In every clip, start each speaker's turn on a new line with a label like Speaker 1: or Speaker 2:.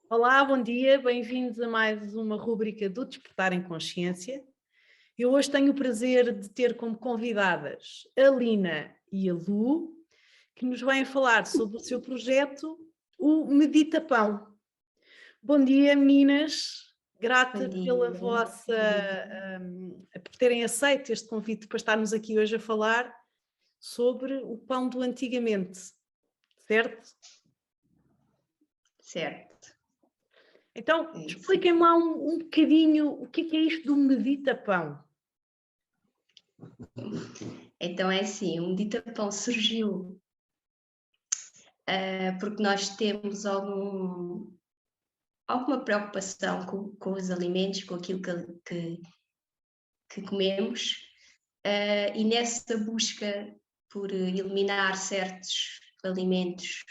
Speaker 1: Olá, bom dia, bem-vindos a mais uma rúbrica do Despertar em Consciência. Eu hoje tenho o prazer de ter como convidadas a Lina e a Lu, que nos vêm falar sobre o seu projeto, o Medita Pão. Bom dia, meninas,
Speaker 2: Bom
Speaker 1: grata pela
Speaker 2: dia.
Speaker 1: vossa, por terem aceito este convite para estarmos aqui hoje a falar sobre o pão do antigamente, certo?
Speaker 2: Certo,
Speaker 1: Então,
Speaker 2: é isso.
Speaker 1: expliquem-me lá um bocadinho o que é isto do Medita Pão.
Speaker 2: Então é assim, o Medita-Pão surgiu porque nós temos alguma preocupação com os alimentos, com aquilo que comemos, e nessa busca por eliminar certos alimentos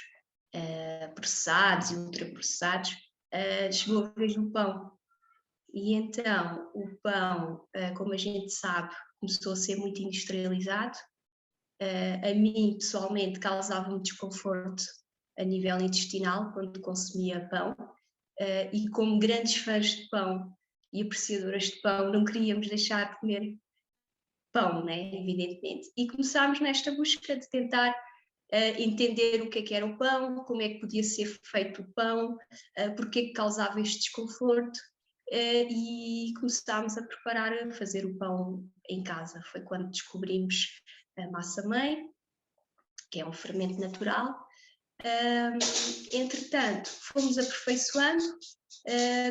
Speaker 2: processados e ultraprocessados, chegou a vez do pão. E então o pão, como a gente sabe, começou a ser muito industrializado. A mim, pessoalmente, causava-me desconforto a nível intestinal quando consumia pão. E como grandes fãs de pão e apreciadoras de pão, não queríamos deixar de comer pão, né? Evidentemente. E começámos nesta busca de tentar entender o que era o pão, como é que podia ser feito o pão, porque é que causava este desconforto. E começámos a preparar, a fazer o pão em casa. Foi quando descobrimos a massa-mãe, que é um fermento natural. Entretanto, fomos aperfeiçoando,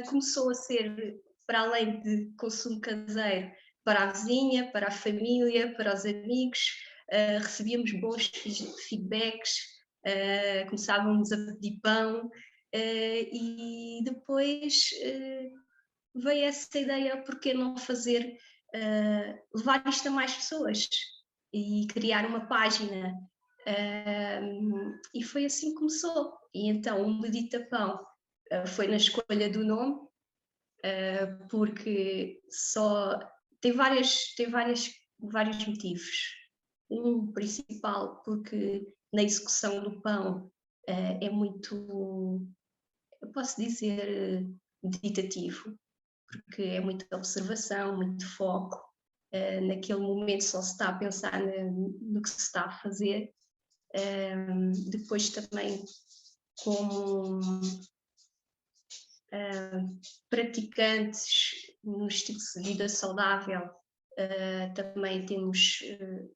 Speaker 2: começou a ser, para além de consumo caseiro, para a vizinha, para a família, para os amigos, recebíamos bons feedbacks, começávamos a pedir pão, e depois veio essa ideia, por que não fazer, levar isto a mais pessoas e criar uma página. E foi assim que começou. E então o Medita Pão foi na escolha do nome, porque só vários motivos. Um principal, porque na execução do pão é muito, eu posso dizer, meditativo, porque é muita observação, muito foco. Naquele momento só se está a pensar no que se está a fazer. Depois também como praticantes no estilo de vida saudável, também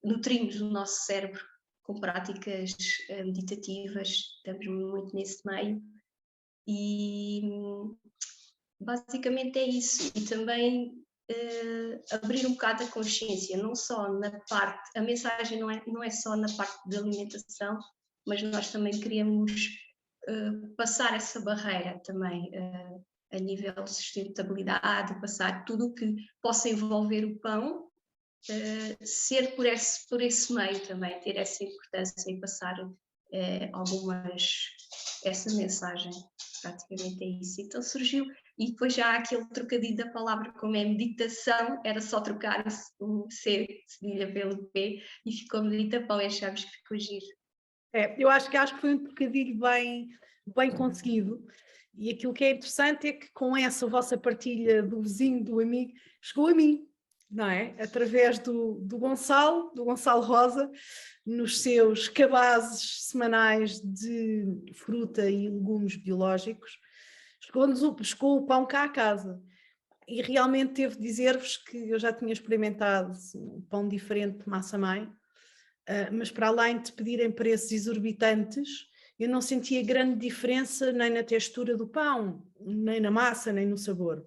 Speaker 2: nutrimos o nosso cérebro com práticas meditativas, estamos muito nesse meio e basicamente é isso. E também abrir um bocado a consciência, não só na parte, a mensagem não é só na parte da alimentação, mas nós também queremos passar essa barreira também a nível de sustentabilidade, passar tudo o que possa envolver o pão, ser por esse meio também, ter essa importância e passar essa mensagem, praticamente é isso. Então surgiu, e depois já há aquele trocadilho da palavra, como é meditação, era só trocar o C cedilha pelo P e ficou medita-pão e achámos que ficou giro.
Speaker 1: Eu acho que foi um trocadilho bem conseguido. E aquilo que é interessante é que com essa vossa partilha do vizinho, do amigo, chegou a mim, não é? Através do Gonçalo Rosa, nos seus cabazes semanais de fruta e legumes biológicos, chegou o pão cá a casa. E realmente devo dizer-vos que eu já tinha experimentado um pão diferente de massa-mãe, mas para além de pedirem preços exorbitantes, eu não sentia grande diferença nem na textura do pão, nem na massa, nem no sabor.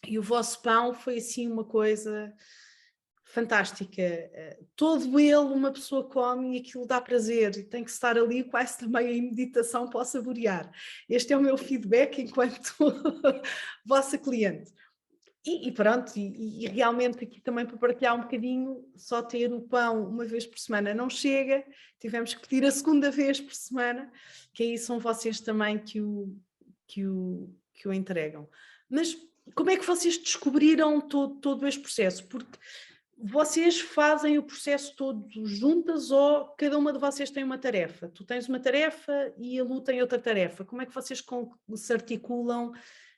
Speaker 1: E o vosso pão foi assim uma coisa fantástica. Todo ele uma pessoa come e aquilo dá prazer e tem que estar ali quase também em meditação para o saborear. Este é o meu feedback enquanto vossa cliente. E pronto, e realmente aqui também para partilhar um bocadinho, só ter o pão uma vez por semana não chega, tivemos que pedir a segunda vez por semana, que aí são vocês também que o entregam. Mas como é que vocês descobriram todo este processo? Porque Vocês fazem o processo todos juntas ou cada uma de vocês tem uma tarefa? Tu tens uma tarefa e a Lu tem outra tarefa. Como é que vocês se articulam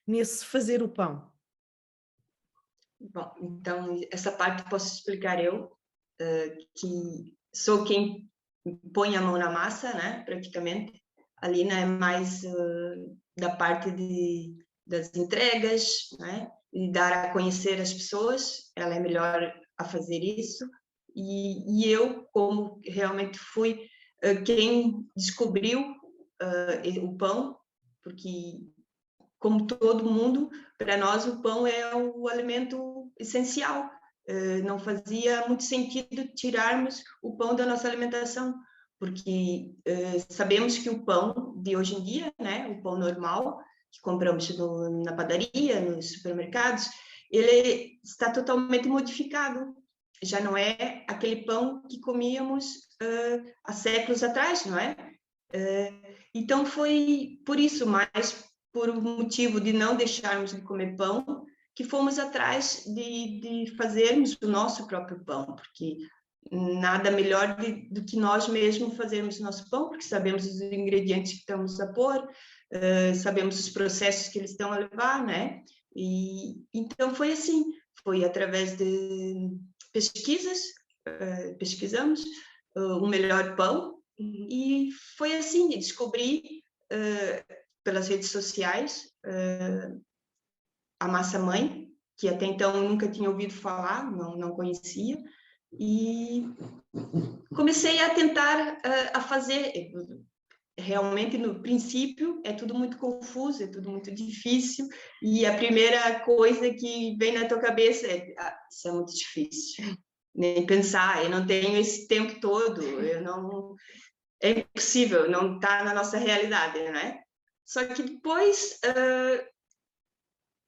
Speaker 1: nesse fazer o pão?
Speaker 3: Bom, então essa parte posso explicar eu, que sou quem põe a mão na massa, né, praticamente. A Lina é mais da parte das entregas, né, e dar a conhecer as pessoas, ela é melhor a fazer isso. E eu, como realmente fui quem descobriu o pão, porque, como todo mundo, para nós o pão é o alimento essencial. Não fazia muito sentido tirarmos o pão da nossa alimentação, porque sabemos que o pão de hoje em dia, né, o pão normal, que compramos na padaria, nos supermercados, ele está totalmente modificado. Já não é aquele pão que comíamos há séculos atrás, não é? Então foi por isso, mais por um motivo de não deixarmos de comer pão, que fomos atrás de fazermos o nosso próprio pão, porque nada melhor do que nós mesmos fazermos o nosso pão, porque sabemos os ingredientes que estamos a pôr, sabemos os processos que eles estão a levar, né? E então foi assim, foi através de pesquisas, pesquisamos o melhor pão, e foi assim, descobri pelas redes sociais a massa mãe, que até então nunca tinha ouvido falar, não conhecia, e comecei a tentar a fazer. Realmente, no princípio, é tudo muito confuso, é tudo muito difícil, e a primeira coisa que vem na tua cabeça é: isso é muito difícil, nem pensar, eu não tenho esse tempo todo, é impossível, não está na nossa realidade, né? Só que depois,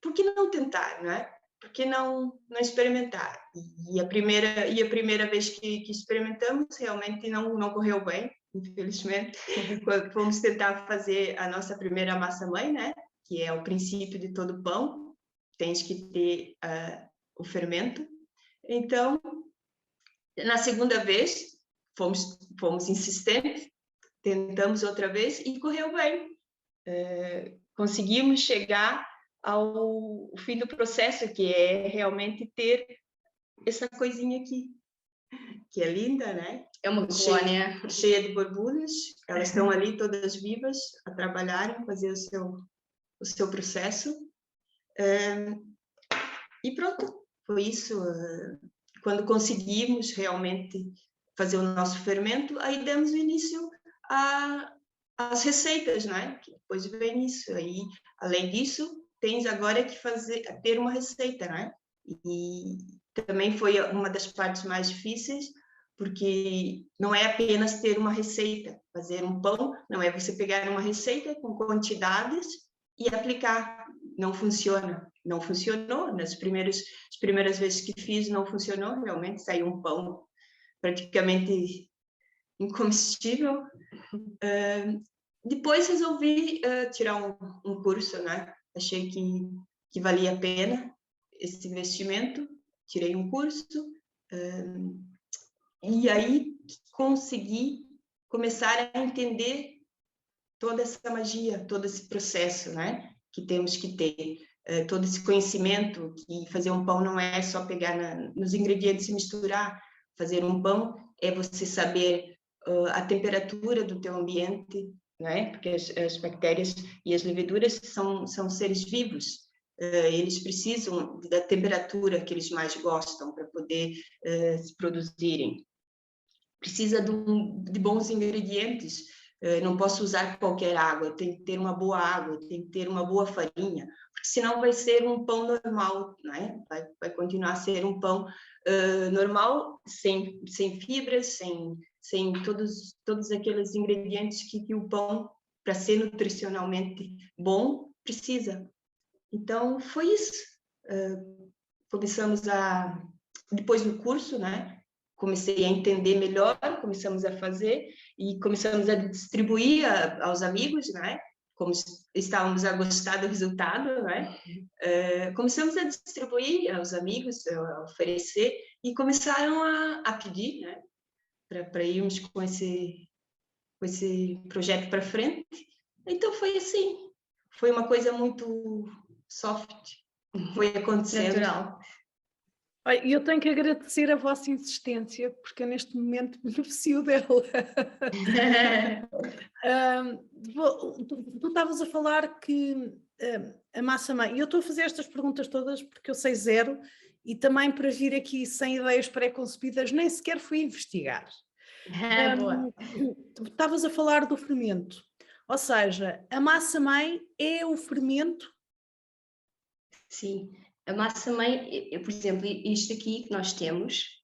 Speaker 3: por que não tentar, né? Por que não experimentar? E a primeira vez que experimentamos, realmente não correu bem, infelizmente. Quando fomos tentar fazer a nossa primeira massa-mãe, né? Que é o princípio de todo pão, tens que ter o fermento. Então, na segunda vez, fomos insistentes, tentamos outra vez e correu bem. Conseguimos chegar ao fim do processo, que é realmente ter essa coisinha aqui, que é linda, né?
Speaker 2: É uma colónia
Speaker 3: cheia de borbulhas, elas estão ali todas vivas a trabalharem, fazer o seu processo. E pronto, foi isso. Quando conseguimos realmente fazer o nosso fermento, aí demos início às receitas, né? Que depois vem isso. Aí, além disso, tens agora que ter uma receita, né? E também foi uma das partes mais difíceis, porque não é apenas ter uma receita. Fazer um pão não é você pegar uma receita com quantidades e aplicar. Não funciona. Não funcionou. As primeiras vezes que fiz, não funcionou. Realmente saiu um pão praticamente incomestível. Depois resolvi tirar um curso, né? Achei que valia a pena esse investimento. Tirei um curso e aí consegui começar a entender toda essa magia, todo esse processo, né? Que temos que ter, todo esse conhecimento, que fazer um pão não é só pegar nos ingredientes e misturar. Fazer um pão é você saber a temperatura do teu ambiente, né? Porque as bactérias e as leveduras são seres vivos. Eles precisam da temperatura que eles mais gostam para poder se produzirem. Precisa de bons ingredientes. Não posso usar qualquer água, tem que ter uma boa água, tem que ter uma boa farinha, porque senão vai ser um pão normal, né? Vai continuar a ser um pão normal, sem fibras, sem todos aqueles ingredientes que o pão, para ser nutricionalmente bom, precisa. Então, foi isso. Começamos depois do curso, né? Comecei a entender melhor, começamos a fazer e começamos a distribuir aos amigos, né? como estávamos a gostar do resultado, né? Começamos a distribuir aos amigos, a oferecer, e começaram a pedir, né? Para irmos com esse projeto para frente. Então foi assim, foi uma coisa muito soft, foi acontecendo.
Speaker 2: Natural.
Speaker 1: E eu tenho que agradecer a vossa insistência, porque eu neste momento beneficio dela. Tu estavas a falar que a massa-mãe, e eu estou a fazer estas perguntas todas porque eu sei zero, e também para vir aqui sem ideias pré-concebidas, nem sequer fui investigar.
Speaker 2: Boa.
Speaker 1: Estavas a falar do fermento, ou seja, a massa-mãe é o fermento?
Speaker 2: Sim, a massa-mãe, por exemplo, isto aqui que nós temos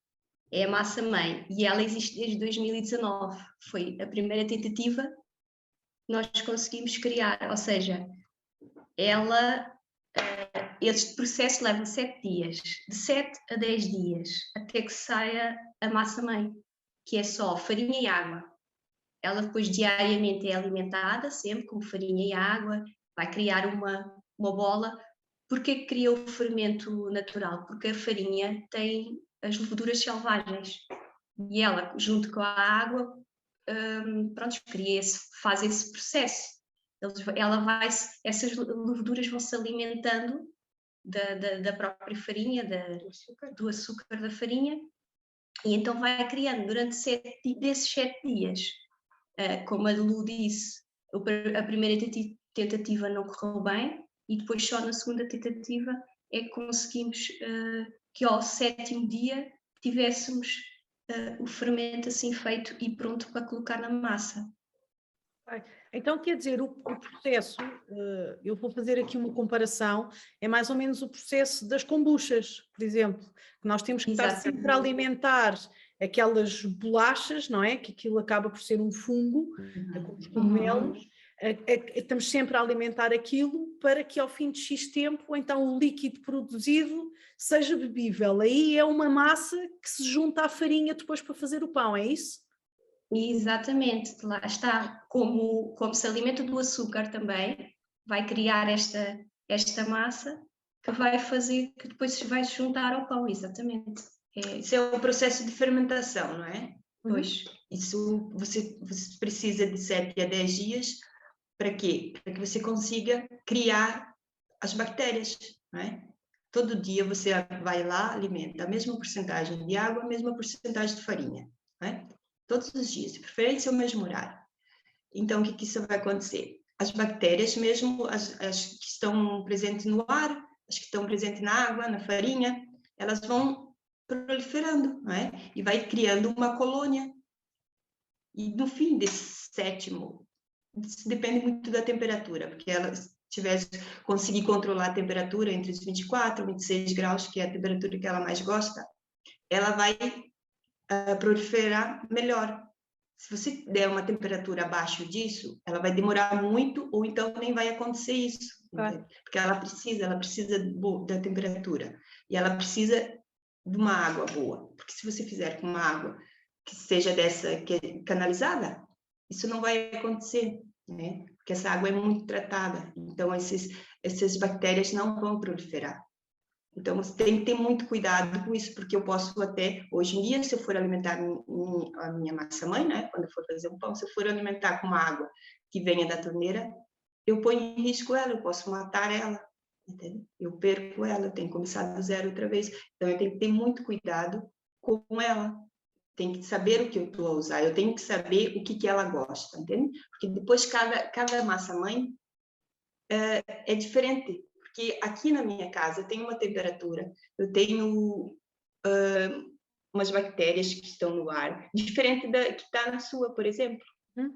Speaker 2: é a massa-mãe e ela existe desde 2019. Foi a primeira tentativa que nós conseguimos criar, ou seja, este processo leva 7 dias, de 7 a 10 dias, até que saia a massa-mãe, que é só farinha e água. Ela depois diariamente é alimentada, sempre com farinha e água, vai criar uma bola. Porquê que cria o fermento natural? Porque a farinha tem as leveduras selvagens e ela, junto com a água, faz esse processo. Essas leveduras vão se alimentando da própria farinha, do açúcar da farinha, e então vai criando durante desses 7 dias. Como a Lu disse, a primeira tentativa não correu bem, e depois só na segunda tentativa é que conseguimos que ao 7º dia tivéssemos o fermento assim feito e pronto para colocar na massa.
Speaker 1: Então, quer dizer, o processo, eu vou fazer aqui uma comparação, é mais ou menos o processo das kombuchas, por exemplo, que nós temos que estar sempre a alimentar aquelas bolachas, não é? Que aquilo acaba por ser um fungo, com os cogumelos, estamos sempre a alimentar aquilo para que ao fim de X tempo, então o líquido produzido seja bebível. Aí é uma massa que se junta à farinha depois para fazer o pão, é isso?
Speaker 2: Exatamente, lá está, como se alimenta do açúcar também, vai criar esta massa que vai fazer, que depois se vai juntar ao pão, exatamente.
Speaker 3: Isso é o processo de fermentação, não é?
Speaker 2: Pois.
Speaker 3: Isso você precisa de 7 a 10 dias, para quê? Para que você consiga criar as bactérias, não é? Todo dia você vai lá, alimenta a mesma porcentagem de água, a mesma porcentagem de farinha, não é? Todos os dias, de preferência ao mesmo horário. Então, o que isso vai acontecer? As bactérias, mesmo as que estão presentes no ar, as que estão presentes na água, na farinha, elas vão proliferando, não é? E vai criando uma colônia. E no fim desse 7º, isso depende muito da temperatura, porque ela conseguir controlar a temperatura entre os 24 e 26 graus, que é a temperatura que ela mais gosta, ela vai proliferar melhor. Se você der uma temperatura abaixo disso, ela vai demorar muito, ou então nem vai acontecer isso, porque ela precisa da temperatura, e ela precisa de uma água boa, porque se você fizer com uma água que seja dessa que é canalizada, isso não vai acontecer, né? Porque essa água é muito tratada, então essas bactérias não vão proliferar. Então, você tem que ter muito cuidado com isso, porque eu posso até, hoje em dia, se eu for alimentar a minha massa-mãe, né, quando eu for fazer um pão, se eu for alimentar com uma água que venha da torneira, eu ponho em risco ela, eu posso matar ela, entendeu? Eu perco ela, eu tenho que começar do zero outra vez. Então, eu tenho que ter muito cuidado com ela. Tenho que saber o que eu estou a usar, eu tenho que saber o que ela gosta, entende? Porque depois cada massa-mãe é diferente. Porque aqui na minha casa eu tenho uma temperatura, eu tenho umas bactérias que estão no ar, diferente da que está na sua, por exemplo,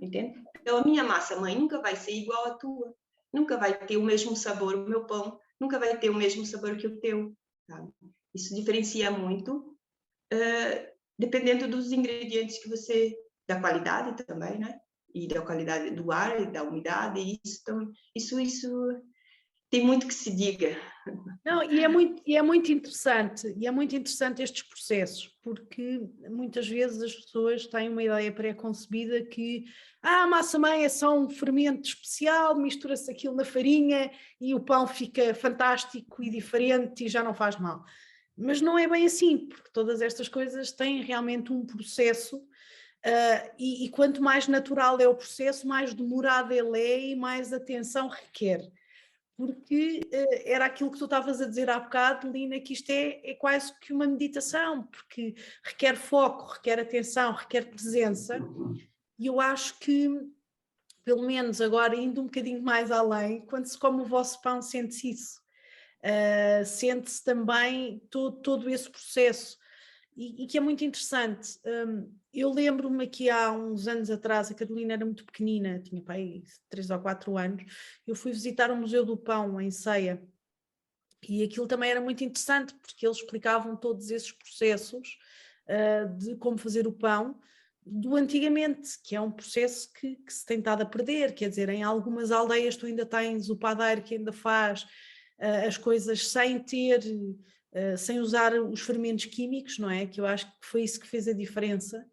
Speaker 3: entende? Então a minha massa-mãe nunca vai ser igual à tua, nunca vai ter o mesmo sabor o meu pão, nunca vai ter o mesmo sabor que o teu, sabe? Isso diferencia muito, dependendo dos ingredientes que você, da qualidade também, né? E da qualidade do ar, e da umidade, isso tem muito que se diga.
Speaker 1: Não, e é muito interessante estes processos, porque muitas vezes as pessoas têm uma ideia pré-concebida que a massa-mãe é só um fermento especial, mistura-se aquilo na farinha e o pão fica fantástico e diferente e já não faz mal. Mas não é bem assim, porque todas estas coisas têm realmente um processo, e quanto mais natural é o processo, mais demorado ele é e mais atenção requer. Porque era aquilo que tu estavas a dizer há bocado, Lina, que isto é quase que uma meditação, porque requer foco, requer atenção, requer presença, e eu acho que, pelo menos agora, indo um bocadinho mais além, quando se come o vosso pão, sente-se isso. Sente-se também todo esse processo, e que é muito interessante. Eu lembro-me aqui há uns anos atrás, a Carolina era muito pequenina, tinha pai 3 ou 4 anos, eu fui visitar o Museu do Pão em Ceia, e aquilo também era muito interessante, porque eles explicavam todos esses processos de como fazer o pão, do antigamente, que é um processo que se tem estado a perder, quer dizer, em algumas aldeias tu ainda tens o padeiro que ainda faz as coisas sem ter... sem usar os fermentos químicos, não é? Que eu acho que foi isso que fez a diferença.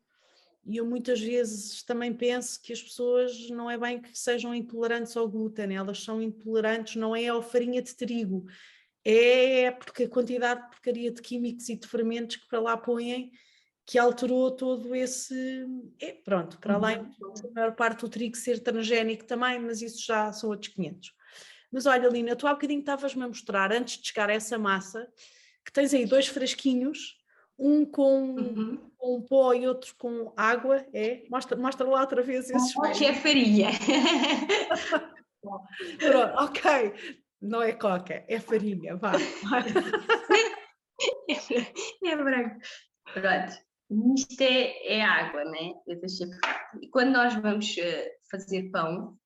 Speaker 1: E eu muitas vezes também penso que as pessoas não é bem que sejam intolerantes ao glúten, elas são intolerantes não é à farinha de trigo, é porque a quantidade de porcaria de químicos e de fermentos que para lá põem, que alterou todo esse... pronto, para além da maior parte do trigo ser transgénico também, mas isso já são outros 500. Mas olha, Lina, tu há bocadinho estavas-me a mostrar, antes de chegar a essa massa, que tens aí 2 frasquinhos, um com pó e outro com água, Mostra lá outra vez esses.
Speaker 2: Que é farinha.
Speaker 1: Pronto, ok, não é coca, é farinha, vá.
Speaker 2: É branco. Pronto, isto é água, né? Eu deixei... E quando nós vamos fazer pão,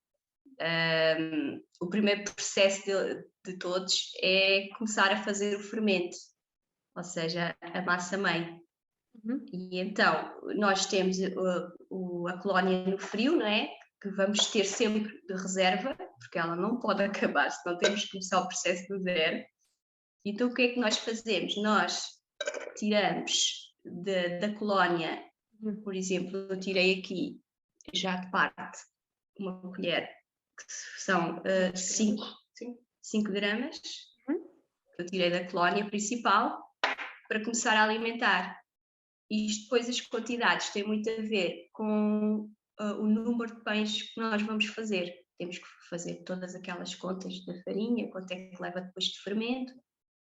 Speaker 2: o primeiro processo de todos é começar a fazer o fermento, ou seja, a massa-mãe. E então, nós temos a colónia no frio, não é? Que vamos ter sempre de reserva, porque ela não pode acabar, senão temos que começar o processo do zero. Então, o que é que nós fazemos? Nós tiramos da colónia, por exemplo, eu tirei aqui, já de parte, uma colher, que são 5 gramas, que eu tirei da colónia principal, para começar a alimentar. E isto depois as quantidades têm muito a ver com o número de pães que nós vamos fazer. Temos que fazer todas aquelas contas da farinha, quanto é que leva depois de fermento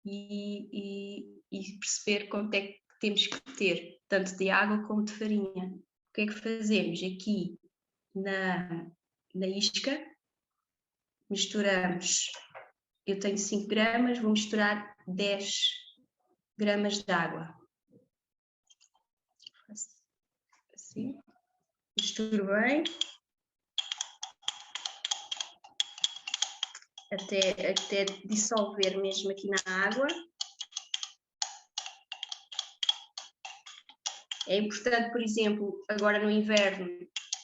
Speaker 2: e perceber quanto é que temos que ter, tanto de água como de farinha. O que é que fazemos aqui na isca? Misturamos, eu tenho 5 gramas, vou misturar 10 gramas de água. Assim, misturo bem até dissolver mesmo aqui na água. É importante, por exemplo, agora no inverno,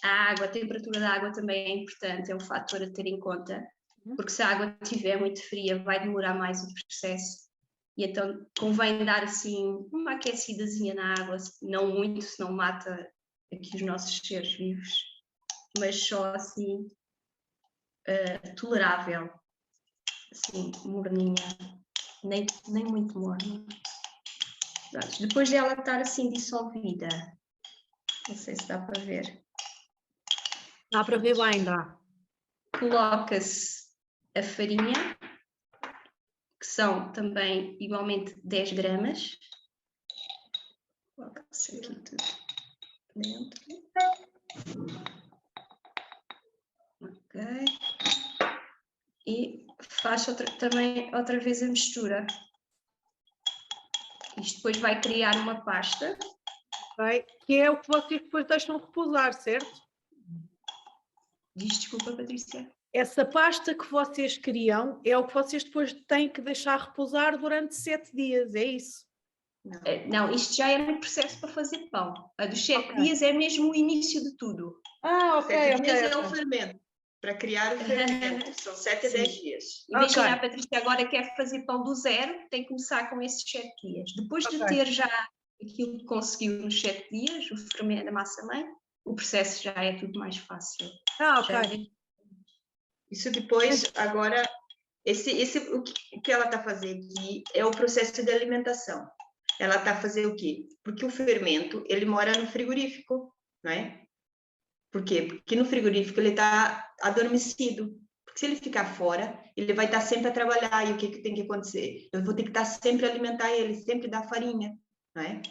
Speaker 2: a temperatura da água também é importante, é um fator a ter em conta, porque se a água estiver muito fria vai demorar mais o processo. E então convém dar assim uma aquecidazinha na água, não muito, senão mata aqui os nossos seres vivos, mas só assim tolerável, assim morninha, nem muito morna. Depois dela estar assim dissolvida, não sei se dá para ver.
Speaker 1: Dá para ver bem, dá.
Speaker 2: Coloca-se a farinha, que são também igualmente 10 gramas. Coloca-se aqui tudo dentro. Ok. E faz também outra vez a mistura. Isto depois vai criar uma pasta.
Speaker 1: Okay. Que é o que vocês depois deixam repousar, certo?
Speaker 2: Desculpa, Patrícia.
Speaker 1: Essa pasta que vocês criam é o que vocês depois têm que deixar repousar durante 7 dias, é isso?
Speaker 2: Não, isto já é um processo para fazer pão. A dos 7 dias é mesmo o início de tudo.
Speaker 1: Ah, ok.
Speaker 3: 7 dias é o fermento. para criar o fermento. São 7 a 10 dias.
Speaker 2: Imagina, a Patrícia agora quer fazer pão do zero, tem que começar com esses 7 dias. Depois de ter já aquilo que conseguiu nos 7 dias, o fermento da massa-mãe, o processo já é tudo mais fácil.
Speaker 3: Isso depois, agora, o que ela está fazendo aqui é o processo de alimentação. Ela está fazendo o quê? Porque o fermento, ele mora no frigorífico, não é? Por quê? Porque no frigorífico ele está adormecido. Porque se ele ficar fora, ele vai estar sempre a trabalhar. E o que tem que acontecer? Eu vou ter que estar sempre a alimentar ele, sempre dar farinha, não é?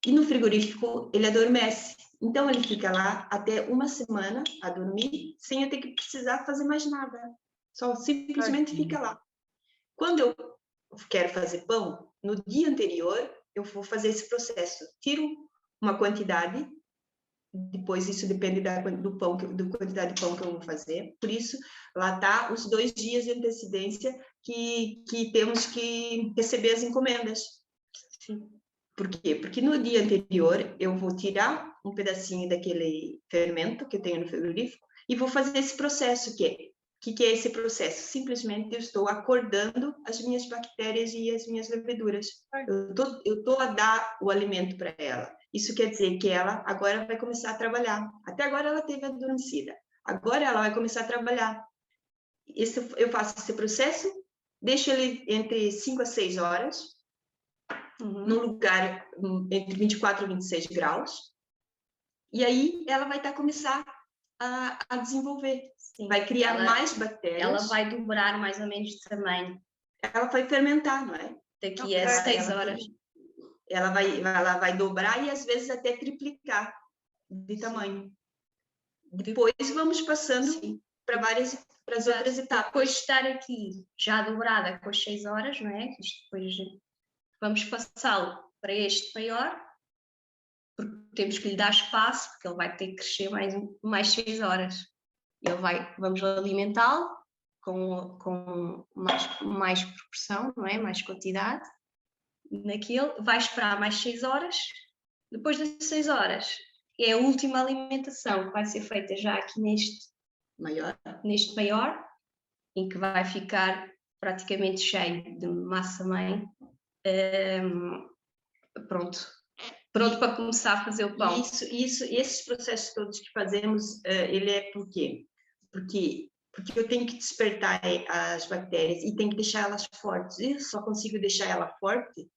Speaker 3: E no frigorífico ele adormece. Então ele fica lá até uma semana a dormir, sem eu ter que precisar fazer mais nada. Só simplesmente fica lá. Quando eu quero fazer pão, no dia anterior eu vou fazer esse processo. Tiro uma quantidade, depois isso depende do pão, da quantidade de pão que eu vou fazer. Por isso, lá está os 2 dias de antecedência que temos que receber as encomendas.
Speaker 2: Sim.
Speaker 3: Por quê? Porque no dia anterior eu vou tirar um pedacinho daquele fermento que eu tenho no frigorífico e vou fazer esse processo. O que é esse processo? Simplesmente eu estou acordando as minhas bactérias e as minhas leveduras. Eu estou a dar o alimento para ela. Isso quer dizer que ela agora vai começar a trabalhar. Até agora ela teve adormecida. Agora ela vai começar a trabalhar. Eu faço esse processo, deixo ele entre 5 a 6 horas, num lugar entre 24 e 26 graus, e aí ela vai começar a desenvolver. Sim, vai criar mais bactérias.
Speaker 2: Ela vai dobrar mais ou menos de tamanho.
Speaker 3: Ela vai fermentar, não é?
Speaker 2: Daqui a 6 horas.
Speaker 3: Ela vai dobrar e às vezes até triplicar de tamanho. Depois vamos passando para as outras etapas.
Speaker 2: Depois de estar aqui já dobrada com as 6 horas, não é? Depois vamos passá-lo para este maior, porque temos que lhe dar espaço, porque ele vai ter que crescer mais 6 horas. Vamos alimentá-lo com mais proporção, não é? Mais quantidade. Naquele, vai esperar mais 6 horas. Depois das 6 horas, é a última alimentação que vai ser feita já aqui neste maior, em que vai ficar praticamente cheio de massa-mãe. Pronto para começar a fazer o pão.
Speaker 3: Esses processos todos que fazemos, ele é por quê? Porque eu tenho que despertar as bactérias e tenho que deixar elas fortes. Eu só consigo deixar ela forte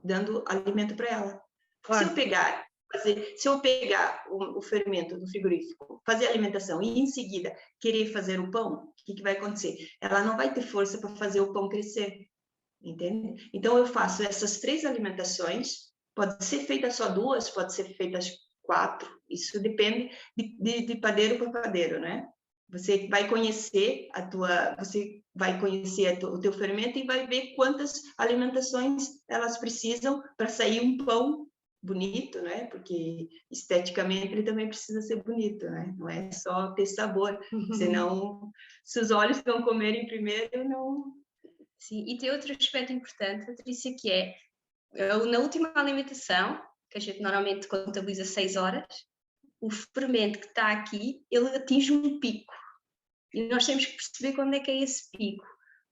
Speaker 3: dando alimento para ela. Claro. Se eu pegar o fermento do frigorífico, fazer a alimentação e em seguida querer fazer o pão, o que vai acontecer? Ela não vai ter força para fazer o pão crescer, entende? Então eu faço essas 3 alimentações, pode ser feita só 2, pode ser feitas 4, isso depende de padeiro para padeiro, né? Você vai conhecer o teu fermento e vai ver quantas alimentações elas precisam para sair um pão bonito, né? Porque esteticamente ele também precisa ser bonito, né? Não é só ter sabor, senão se os olhos não comerem primeiro, não...
Speaker 2: Sim, e tem outro aspecto importante, Patrícia, que é na última alimentação, que a gente normalmente contabiliza 6 horas, o fermento que está aqui, ele atinge um pico. E nós temos que perceber quando é que é esse pico.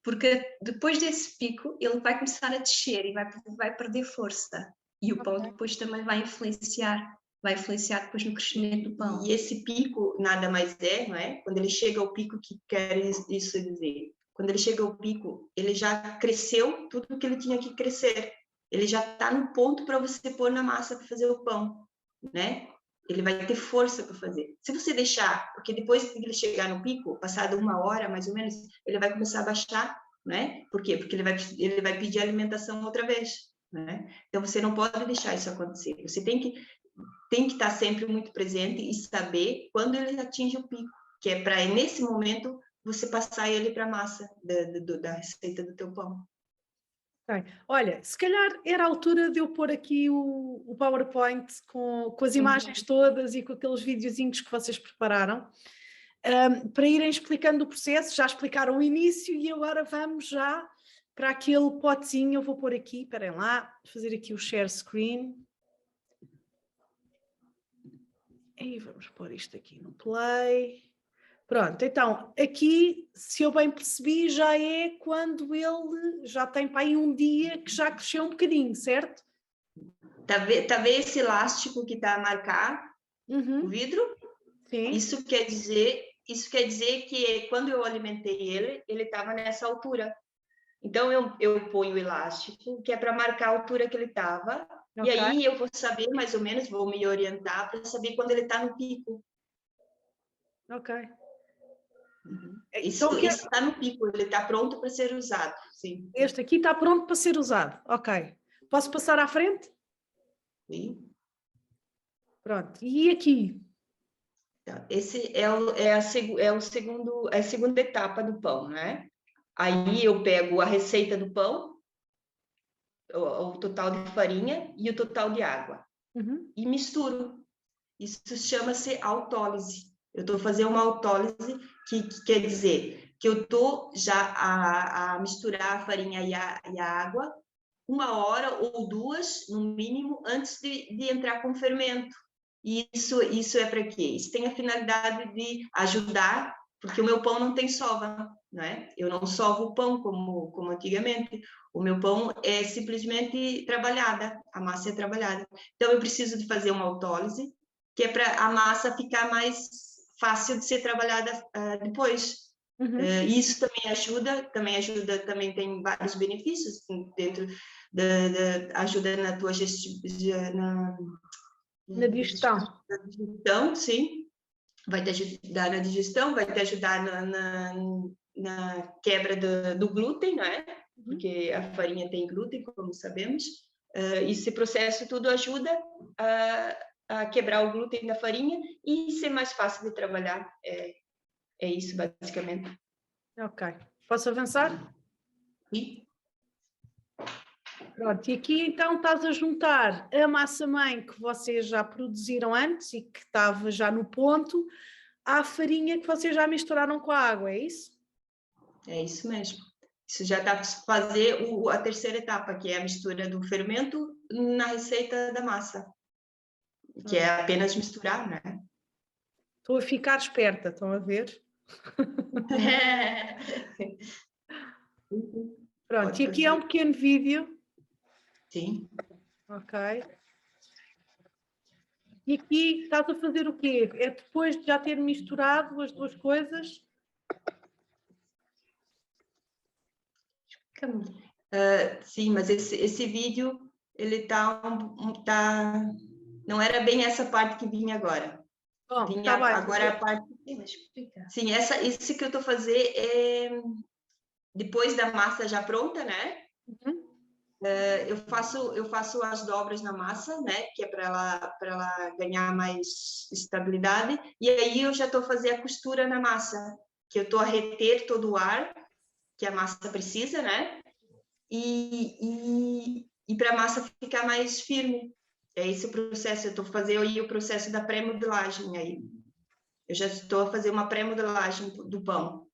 Speaker 2: Porque depois desse pico, ele vai começar a descer e vai perder força. E o pão depois também vai influenciar depois no crescimento do pão.
Speaker 3: E esse pico nada mais é, não é? Quando ele chega ao pico, que quer isso dizer? Quando ele chega ao pico, ele já cresceu tudo o que ele tinha que crescer. Ele já está no ponto para você pôr na massa para fazer o pão, né? Ele vai ter força para fazer. Se você deixar, porque depois que ele chegar no pico, passado 1 hora mais ou menos, ele vai começar a baixar, né? Por quê? Porque ele vai pedir alimentação outra vez, né? Então você não pode deixar isso acontecer. Você tem que estar sempre muito presente e saber quando ele atinge o pico, que é para nesse momento você passar ele para a massa da receita do teu pão.
Speaker 1: Olha, se calhar era a altura de eu pôr aqui o PowerPoint com as imagens todas e com aqueles videozinhos que vocês prepararam, para irem explicando o processo. Já explicaram o início e agora vamos já para aquele potezinho. Eu vou pôr aqui, esperem lá, fazer aqui o share screen. E vamos pôr isto aqui no play. Pronto, então, aqui, se eu bem percebi, já é quando ele já tem para aí um dia que já cresceu um bocadinho, certo?
Speaker 3: Tá vendo esse elástico que está a marcar o vidro?
Speaker 1: Sim.
Speaker 3: Isso quer dizer que quando eu alimentei ele, ele estava nessa altura. Então, eu ponho o elástico, que é para marcar a altura que ele estava, e aí eu vou saber, mais ou menos, vou me orientar para saber quando ele está no pico.
Speaker 1: Ok.
Speaker 3: Isso está no pico, ele está pronto para ser usado, sim.
Speaker 1: Este aqui está pronto para ser usado, ok. Posso passar à frente?
Speaker 3: Sim.
Speaker 1: Pronto, e aqui?
Speaker 3: Esse é a segunda etapa do pão, né? Aí eu pego a receita do pão, o total de farinha e o total de água, e misturo. Isso chama-se autólise. Eu estou fazendo uma autólise que quer dizer que eu estou já a misturar a farinha e a água 1 hora ou 2, no mínimo, antes de entrar com fermento. E isso é para quê? Isso tem a finalidade de ajudar, porque o meu pão não tem sova, não é? Eu não sovo o pão como antigamente. O meu pão é simplesmente trabalhada, a massa é trabalhada. Então, eu preciso de fazer uma autólise, que é para a massa ficar mais fácil de ser trabalhada depois. Isso também tem vários benefícios dentro ajuda na tua
Speaker 1: na digestão.
Speaker 3: Na digestão, sim. Vai te ajudar na digestão, vai te ajudar na quebra do glúten, não é? Porque a farinha tem glúten, como sabemos. Esse processo tudo ajuda a quebrar o glúten da farinha e ser mais fácil de trabalhar. É isso, basicamente.
Speaker 1: Ok. Posso avançar?
Speaker 3: Sim.
Speaker 1: Pronto, e aqui então estás a juntar a massa-mãe que vocês já produziram antes e que estava já no ponto, à farinha que vocês já misturaram com a água, é isso?
Speaker 3: É isso mesmo. Isso já está para fazer a terceira etapa, que é a mistura do fermento na receita da massa, que é apenas misturar, né?
Speaker 1: Estou a ficar esperta, estão a ver? Pronto, e aqui é um pequeno vídeo.
Speaker 3: Sim.
Speaker 1: Ok. E aqui estás a fazer o quê? É depois de já ter misturado as duas coisas?
Speaker 3: Sim, mas esse vídeo, ele não era bem essa parte que vinha agora.
Speaker 1: Bom,
Speaker 3: Vinha
Speaker 1: tá bem.
Speaker 3: agora a parte... Sim, esse que eu estou fazendo é depois da massa já pronta, né? Eu faço as dobras na massa, né? Que é para ela ganhar mais estabilidade. E aí eu já estou fazendo a costura na massa, que eu estou a reter todo o ar que a massa precisa, né? E para a massa ficar mais firme. É esse o processo. Eu estou fazendo aí o processo da pré-modelagem aí. Eu já estou a fazer uma pré-modelagem do pão.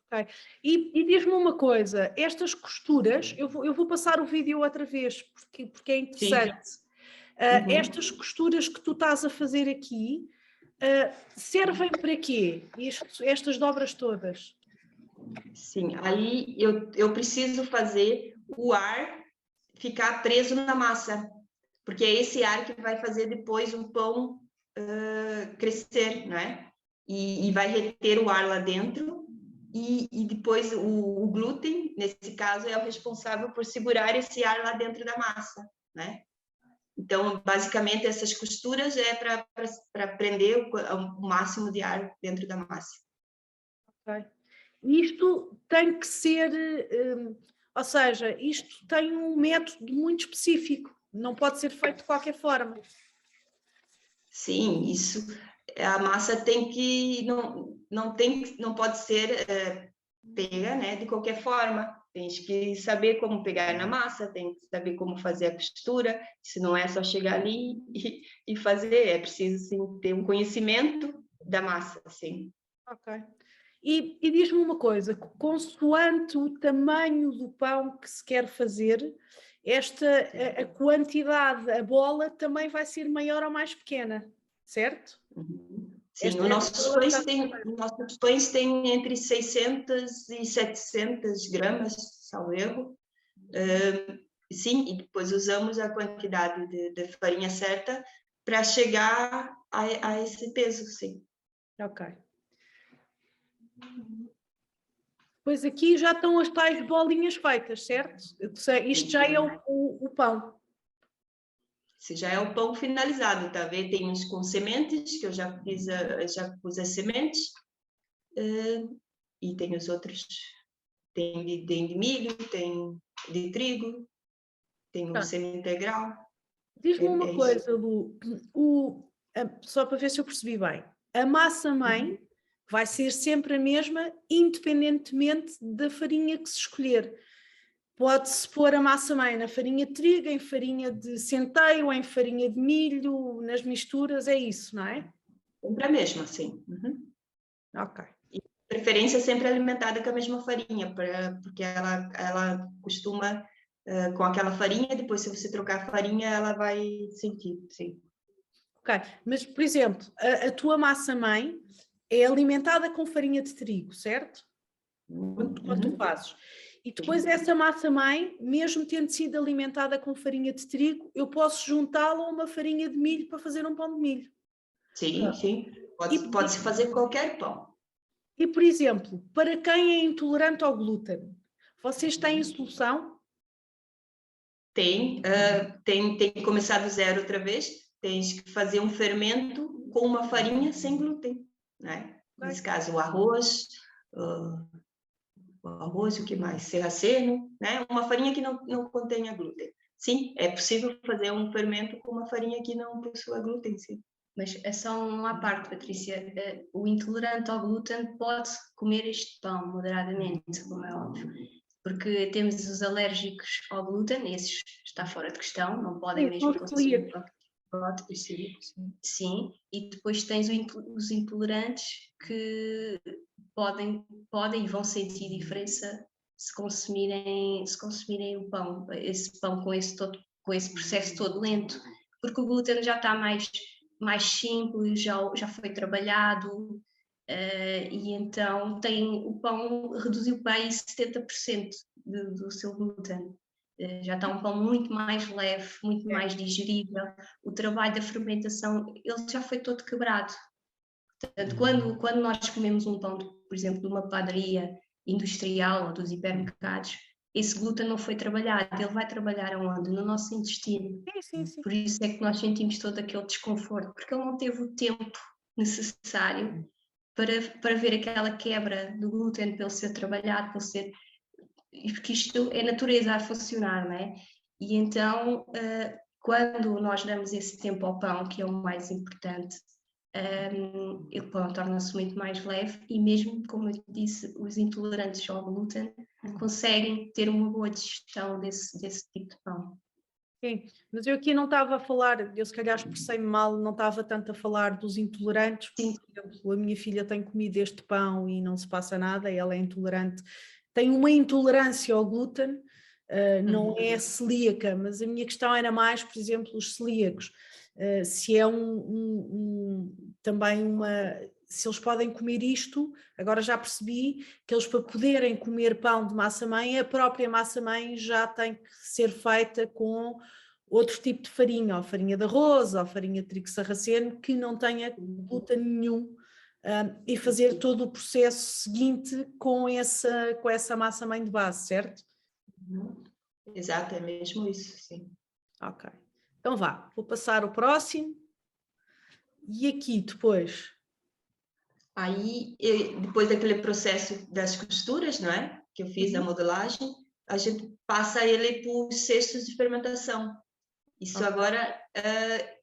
Speaker 1: Okay. E diz-me uma coisa, estas costuras, eu vou passar o vídeo outra vez, porque é interessante. Estas costuras que tu estás a fazer aqui, servem para quê? Estas dobras todas?
Speaker 3: Sim, aí eu preciso fazer o ar ficar preso na massa, porque é esse ar que vai fazer depois o pão crescer, né? E vai reter o ar lá dentro, e depois o glúten, nesse caso, é o responsável por segurar esse ar lá dentro da massa, né? Então, basicamente, essas costuras é para prender o máximo de ar dentro da massa.
Speaker 1: Ok. Isto tem que ser, ou seja, isto tem um método muito específico, não pode ser feito de qualquer forma.
Speaker 3: Sim, isso, a massa tem que, não pode ser pega, né, de qualquer forma. Tens que saber como pegar na massa, tem que saber como fazer a costura, se não é só chegar ali e fazer, é preciso, sim, ter um conhecimento da massa, sim.
Speaker 1: Ok. E diz-me uma coisa, consoante o tamanho do pão que se quer fazer, a quantidade, a bola também vai ser maior ou mais pequena, certo?
Speaker 3: Sim,
Speaker 1: Esta
Speaker 3: os
Speaker 1: é a
Speaker 3: nossos pães têm entre 600 e 700 gramas, salvo erro. Sim, e depois usamos a quantidade de farinha certa para chegar a esse peso, sim.
Speaker 1: Ok. Pois aqui já estão as tais bolinhas feitas, certo? Isto já é o pão.
Speaker 3: Se já é o pão finalizado, tá vendo? Tem uns com sementes, que eu já pus as sementes, e tem os outros, tem de milho, tem de trigo, tem o semi-integral.
Speaker 1: Diz-me uma
Speaker 3: isso.
Speaker 1: coisa, Lu, só para ver se eu percebi bem. A massa-mãe vai ser sempre a mesma, independentemente da farinha que se escolher. Pode-se pôr a massa-mãe na farinha de trigo, em farinha de centeio, em farinha de milho, nas misturas, é isso, não é?
Speaker 3: Sempre a mesma, sim.
Speaker 1: Ok.
Speaker 3: E preferência sempre alimentada com a mesma farinha, porque ela costuma, com aquela farinha, depois se você trocar a farinha, ela vai sentir, sim.
Speaker 1: Ok, mas por exemplo, a tua massa-mãe é alimentada com farinha de trigo, certo? Quando tu fazes. E depois essa massa-mãe, mesmo tendo sido alimentada com farinha de trigo, eu posso juntá-la a uma farinha de milho para fazer um pão de milho.
Speaker 3: Sim, sim. Pode-se fazer qualquer pão.
Speaker 1: E, por exemplo, para quem é intolerante ao glúten, vocês têm solução?
Speaker 3: Tem que começar do zero outra vez. Tens que fazer um fermento com uma farinha sem glúten, né? Nesse caso, o arroz, o que mais? Serraceno, né? Uma farinha que não contenha glúten. Sim, é possível fazer um fermento com uma farinha que não possua glúten, sim.
Speaker 2: Mas é só uma parte, Patrícia. O intolerante ao glúten pode comer este pão moderadamente, como é óbvio. Porque temos os alérgicos ao glúten, esses está fora de questão, não podem mesmo consumir próteses. Sim, e depois tens os intolerantes que podem e vão sentir diferença se consumirem o pão, esse pão com esse processo todo lento, porque o glúten já está mais simples, já foi trabalhado, e então o pão reduziu para aí 70% do seu glúten. Já está um pão muito mais leve, muito mais digerível. O trabalho da fermentação, ele já foi todo quebrado. Portanto, quando nós comemos um pão, por exemplo, de uma padaria industrial ou dos hipermercados, esse glúten não foi trabalhado. Ele vai trabalhar aonde? No nosso intestino.
Speaker 1: Sim.
Speaker 2: Por isso é que nós sentimos todo aquele desconforto, porque ele não teve o tempo necessário para ver aquela quebra do glúten, para ele ser trabalhado, porque isto é natureza a funcionar, não é? E então, quando nós damos esse tempo ao pão, que é o mais importante, o pão torna-se muito mais leve e mesmo, como eu disse, os intolerantes ao glúten conseguem ter uma boa digestão desse tipo de pão.
Speaker 1: Sim, mas eu aqui não estava a falar, eu se calhar expressei-me mal, não estava tanto a falar dos intolerantes. Sim. Por exemplo, a minha filha tem comido este pão e não se passa nada, ela é intolerante, tem uma intolerância ao glúten, não é celíaca, mas a minha questão era mais, por exemplo, os celíacos, se é também se eles podem comer isto. Agora já percebi que eles, para poderem comer pão de massa-mãe, a própria massa-mãe já tem que ser feita com outro tipo de farinha, ou farinha de arroz, ou farinha de trigo sarraceno, que não tenha glúten nenhum, e fazer todo o processo seguinte com essa massa-mãe de base, certo?
Speaker 3: Exato, é mesmo isso, sim.
Speaker 1: Ok. Então vá, vou passar o próximo. E aqui depois...
Speaker 3: Aí, depois daquele processo das costuras, não é? Que eu fiz da modelagem, a gente passa ele por cestos de fermentação. Isso agora,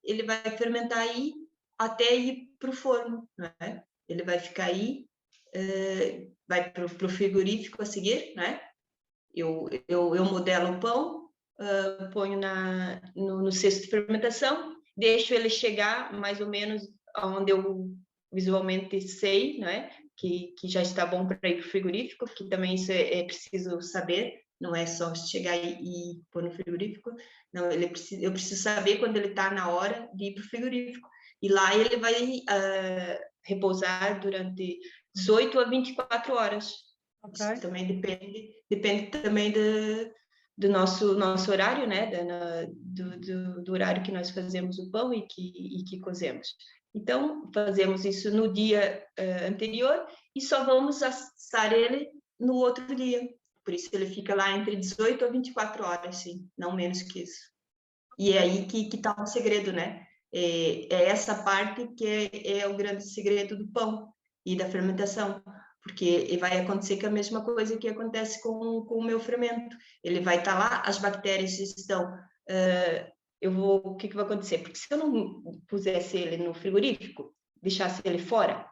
Speaker 3: ele vai fermentar aí até ir para o forno, não é? Ele vai ficar aí, vai para o frigorífico a seguir, não é? Eu modelo o pão, ponho no cesto de fermentação, deixo ele chegar mais ou menos aonde eu visualmente sei, não é? Que já está bom para ir para o frigorífico, porque também isso é preciso saber, não é só chegar e pôr no frigorífico, não, eu preciso saber quando ele está na hora de ir para o frigorífico. E lá ele vai repousar durante 18 a 24 horas.
Speaker 1: Ok.
Speaker 3: Isso também depende também do nosso horário, né? Do horário que nós fazemos o pão e que cozemos. Então, fazemos isso no dia anterior e só vamos assar ele no outro dia. Por isso ele fica lá entre 18 a 24 horas, sim, não menos que isso. E é aí que está o segredo, né? É essa parte que é o grande segredo do pão e da fermentação, porque vai acontecer que a mesma coisa que acontece com o meu fermento. Ele vai estar lá, as bactérias estão... o que vai acontecer? Porque se eu não pusesse ele no frigorífico, deixasse ele fora,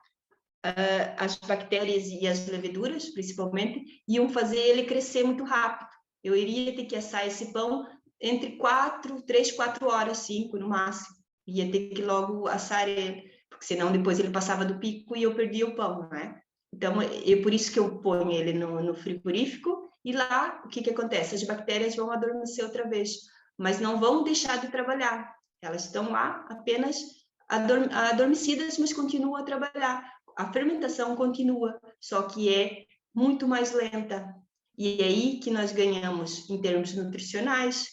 Speaker 3: as bactérias e as leveduras, principalmente, iam fazer ele crescer muito rápido. Eu iria ter que assar esse pão entre 3, 4 horas, 5 no máximo. Ia ter que logo assar ele, porque senão depois ele passava do pico e eu perdia o pão, não é? Então, por isso que eu ponho ele no frigorífico e lá, o que acontece? As bactérias vão adormecer outra vez, mas não vão deixar de trabalhar. Elas estão lá apenas adormecidas, mas continuam a trabalhar. A fermentação continua, só que é muito mais lenta. E é aí que nós ganhamos em termos nutricionais.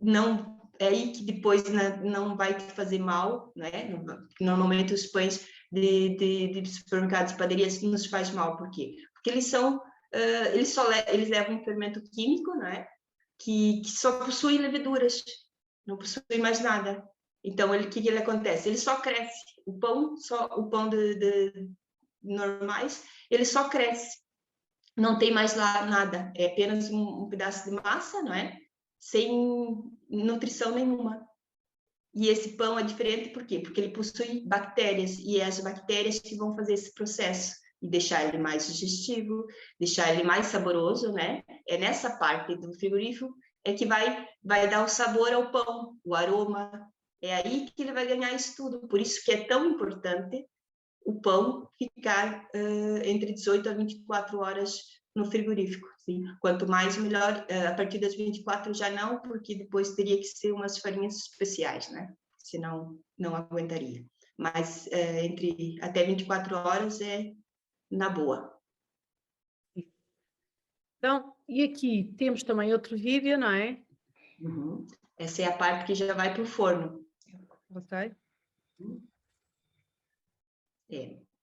Speaker 3: Não, é aí que depois não vai te fazer mal, né? Normalmente os pães de supermercados e padarias nos faz mal. Por quê? Porque eles levam um fermento químico, né? Que só possui leveduras, não possui mais nada. Então, o que ele acontece? Ele só cresce. O pão de normais, ele só cresce. Não tem mais lá nada. É apenas um pedaço de massa, não é? Sem nutrição nenhuma. E esse pão é diferente por quê? Porque ele possui bactérias, e é as bactérias que vão fazer esse processo e deixar ele mais digestivo, deixar ele mais saboroso, né? É nessa parte do frigorífico é que vai dar o sabor ao pão, o aroma. É aí que ele vai ganhar isso tudo. Por isso que é tão importante o pão ficar entre 18 a 24 horas no frigorífico. Sim. Quanto mais, melhor. A partir das 24 já não, porque depois teria que ser umas farinhas especiais, né? Senão não aguentaria. Mas até 24 horas é na boa.
Speaker 1: Então, e aqui temos também outro vídeo, não é?
Speaker 3: Uhum. Essa é a parte que já vai para o forno.
Speaker 1: Ok.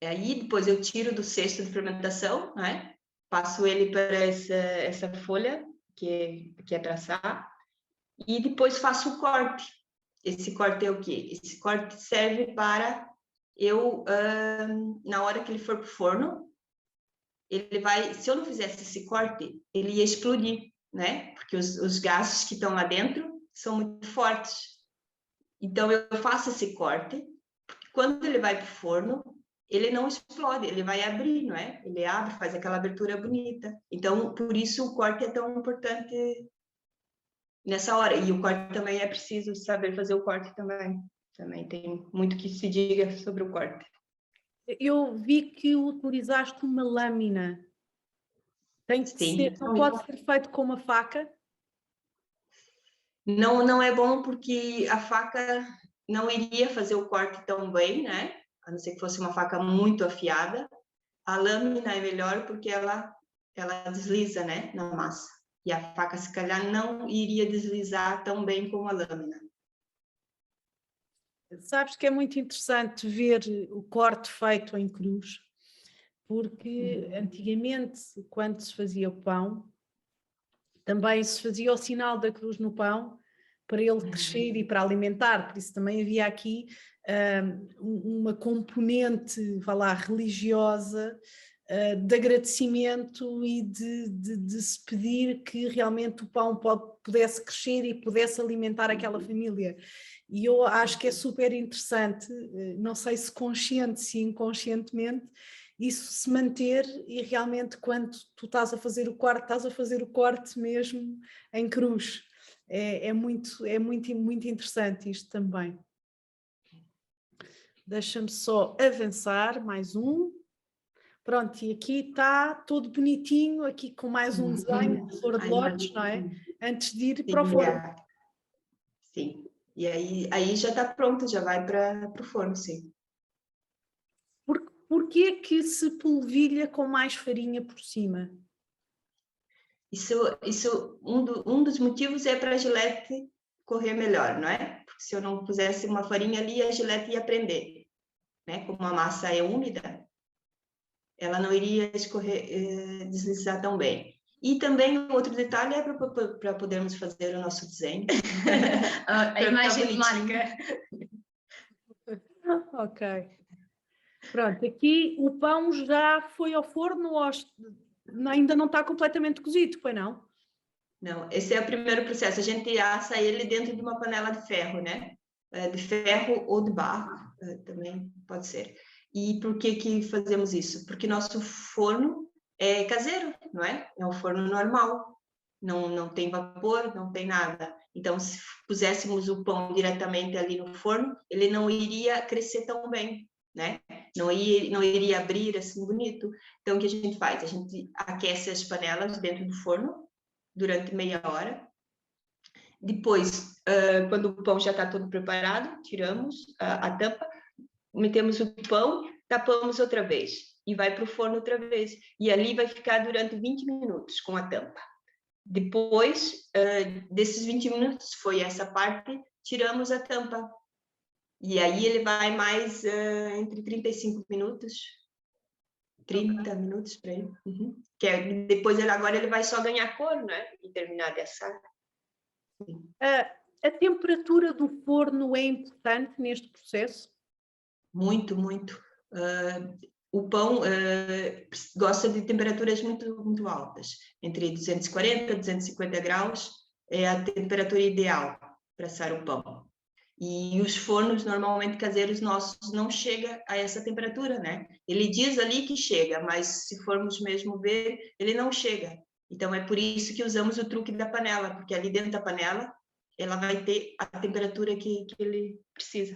Speaker 3: Aí depois eu tiro do cesto de fermentação, né? Passo ele para essa folha que é para assar e depois faço o corte. Esse corte é o quê? Esse corte serve para eu, na hora que ele for para o forno, ele vai, se eu não fizesse esse corte, ele ia explodir, né? Porque os gases que estão lá dentro são muito fortes. Então eu faço esse corte, porque quando ele vai para o forno, ele não explode, ele vai abrir, não é? Ele abre, faz aquela abertura bonita. Então, por isso o corte é tão importante nessa hora. E o corte também é preciso saber fazer o corte também. Também tem muito que se diga sobre o corte.
Speaker 1: Eu vi que utilizaste uma lâmina. Tem que ser, não pode ser feito com uma faca?
Speaker 3: Não é bom porque a faca não iria fazer o corte tão bem, né? A não ser que fosse uma faca muito afiada. A lâmina é melhor porque ela desliza, né, na massa. E a faca, se calhar, não iria deslizar tão bem como a lâmina.
Speaker 1: Sabes que é muito interessante ver o corte feito em cruz, porque antigamente, quando se fazia o pão, também se fazia o sinal da cruz no pão para ele crescer e para alimentar, por isso também havia aqui uma componente, vá lá, religiosa, de agradecimento e de se pedir que realmente o pão pudesse crescer e pudesse alimentar aquela família. E eu acho que é super interessante, não sei se consciente, se inconscientemente, isso se manter e realmente quando tu estás a fazer o corte mesmo em cruz. É muito interessante isto também. Deixa-me só avançar, mais um. Pronto, e aqui está todo bonitinho, aqui com mais um desenho de flor de lótus, não é? Antes de ir para o forno.
Speaker 3: Sim, e aí já está pronto, já vai para o forno, sim.
Speaker 1: porquê que se polvilha com mais farinha por cima?
Speaker 3: Um dos motivos é para a gilete correr melhor, não é? Porque se eu não pusesse uma farinha ali, a gilete ia prender, né? Como a massa é úmida, ela não iria deslizar tão bem. E também outro detalhe é para podermos fazer o nosso desenho.
Speaker 2: A imagem de marca.
Speaker 1: Ok. Pronto, aqui o pão já foi ao forno ou ainda não está completamente cozido, foi não?
Speaker 3: Não, esse é o primeiro processo. A gente assa ele dentro de uma panela de ferro, né? De ferro ou de barro, também pode ser. E por que fazemos isso? Porque nosso forno é caseiro, não é? É um forno normal. Não tem vapor, não tem nada. Então, se puséssemos o pão diretamente ali no forno, ele não iria crescer tão bem, né? Não iria abrir assim bonito. Então, o que a gente faz? A gente aquece as panelas dentro do forno durante meia hora. Depois, quando o pão já está todo preparado, tiramos a tampa, metemos o pão, tapamos outra vez e vai para o forno outra vez. E ali vai ficar durante 20 minutos com a tampa. Depois desses 20 minutos, foi essa parte, tiramos a tampa. E aí ele vai mais entre 35 minutos, 30 minutos para ele. Depois agora ele vai só ganhar cor, né? E terminar de assar.
Speaker 1: A temperatura do forno é importante neste processo?
Speaker 3: Muito, muito. O pão gosta de temperaturas muito, muito altas. Entre 240 e 250 graus é a temperatura ideal para assar o pão. E os fornos, normalmente caseiros nossos, não chega a essa temperatura, né? Ele diz ali que chega, mas se formos mesmo ver, ele não chega. Então, é por isso que usamos o truque da panela, porque ali dentro da panela, ela vai ter a temperatura que ele precisa.